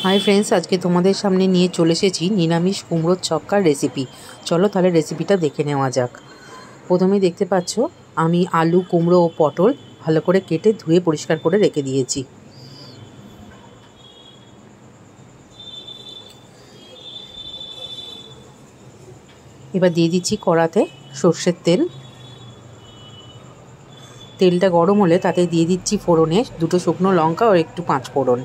Hi friends, आज के तुम्हारे सामने निये चले एसेछि निरामिष कुमड़ोर छक्कार रेसिपि। चलो ताहले रेसिपिटा देखे नेওয়া যাক। प्रथमेই देखते पाচ্ছো आमी आलू कुमड़ो और पटल भालो करे केटे धुए परिष्कार करे रेखे दिएछि। एबार दिए दिচ্ছি कड़ाते सर्षेर तेल। तेलटा गरम होले ताते दिए दिচ্ছি फोड़ने दुटो शुकनो लंका और एकटू पाँच फोड़न।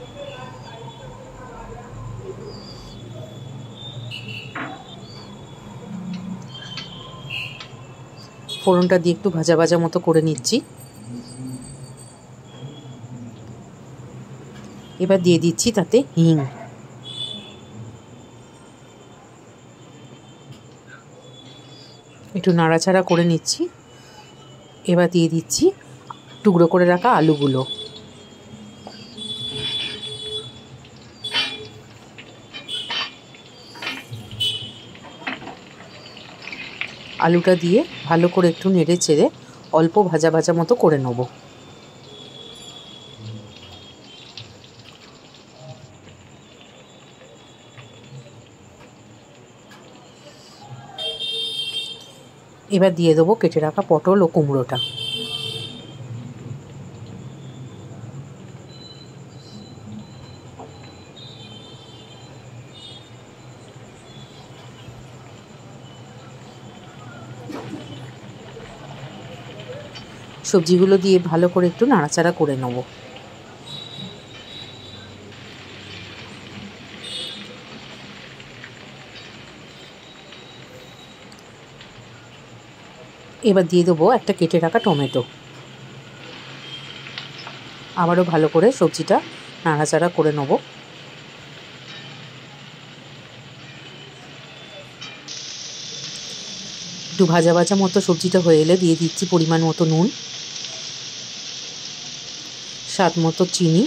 फोड़नटा दिए एकटू भाजा भाजा मतो करे निচ্ছি। एबार दिए दिচ্ছি ताते हिंग। एकटू नाड़ाचाड़ा करे निচ্ছি। एबार दिए दिচ্ছি टुकरो करे राखा आलूगुलो। आलूटा दिए भालो करे एकटू नेड़े चेड़े अल्प भाजा भाजा मतो करे नेब। एबार दिए देबो केटे राखा पटल और कुमड़ोटा। सब्जीगुलो दिए भालो करे एकटू नाड़ाचाड़ा करे नेब। एबार दिए देबो एकटा केटे राखा टमेटो। आबारो भालो करे सब्जीटा नाड़ाचाड़ा करे नेब। एकटू भाजा भाजा मतो सब्जीटा हये एले दिए दिচ্ছি परिमाण मतो नुन, स्वाद मतो चीनी,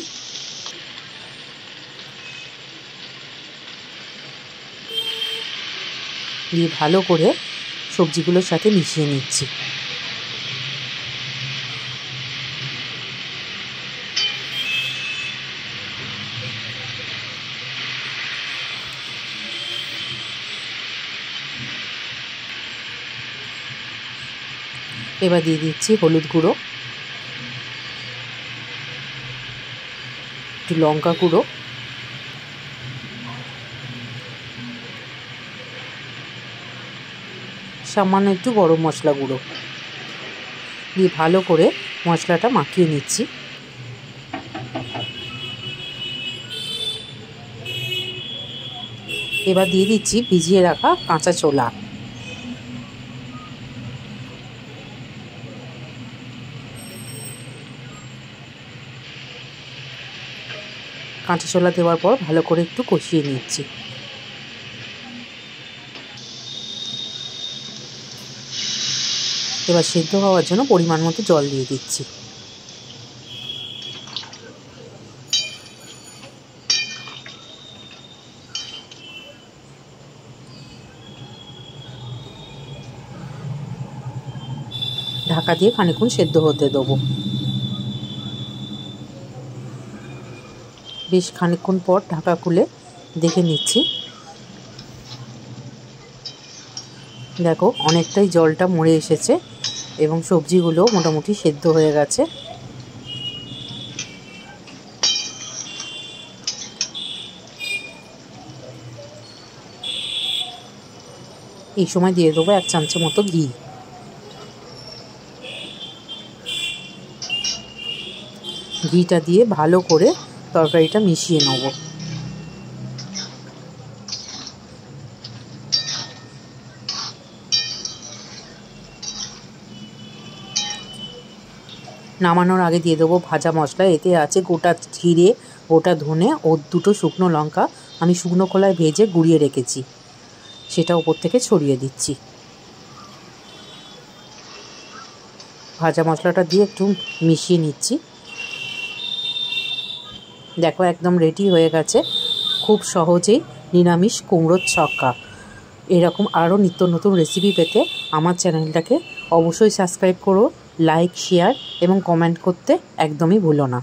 दिए भालो करे सब्जीगुलोर साथे मिशिয়ে নিচ্ছি। एबार दिए दिচ্ছি हलुद गुঁড়ো, একটু লঙ্কা গুঁড়ো, সামান্য একটু গরম মশলা গুঁড়ো দিয়ে ভালো করে মশলাটা মাখিয়ে নিচ্ছি। এবার দিয়ে দিচ্ছি ভিজিয়ে রাখা কাঁচা ছোলা। কাঁচা ছোলা দেওয়ার পর ভালো করে একটু কষিয়ে নিচ্ছি। এবার সেদ্ধ হওয়ার জন্য পরিমাণ মতো জল দিয়ে দিচ্ছি। ঢাকা দিয়ে খানিকক্ষণ সেদ্ধ হতে দেবো। বেশ খানিকক্ষণ পর ঢাকা খুলে দেখে নিচ্ছি। দেখো অনেকটাই জলটা মরে এসেছে এবং সবজিগুলো মোটামুটি সেদ্ধ হয়ে গেছে। এই সময় দিয়ে দেবো 1 চামচের মতো ঘি। ঘিটা দিয়ে ভালো করে তরকারিটা মিশিয়ে নেব। নামানোর আগে দিয়ে দেবো ভাজা মশলা। এতে আছে গোটা জিরে, গোটা ধনে ও দুটো শুকনো লঙ্কা আমি শুকনো খোলায় ভেজে গুঁড়িয়ে রেখেছি, সেটা উপর থেকে ছড়িয়ে দিচ্ছি। ভাজা মশলাটা দিয়ে একটু মিশিয়ে নিচ্ছি। দেখো একদম রেডি হয়ে গেছে খুব সহজেই নিরামিষ কুমড়োর ছক্কা। এরকম আরও নিত্য নতুন রেসিপি পেতে আমার চ্যানেলটাকে অবশ্যই সাবস্ক্রাইব করো, লাইক, শেয়ার এবং কমেন্ট করতে একদমই ভুলো না।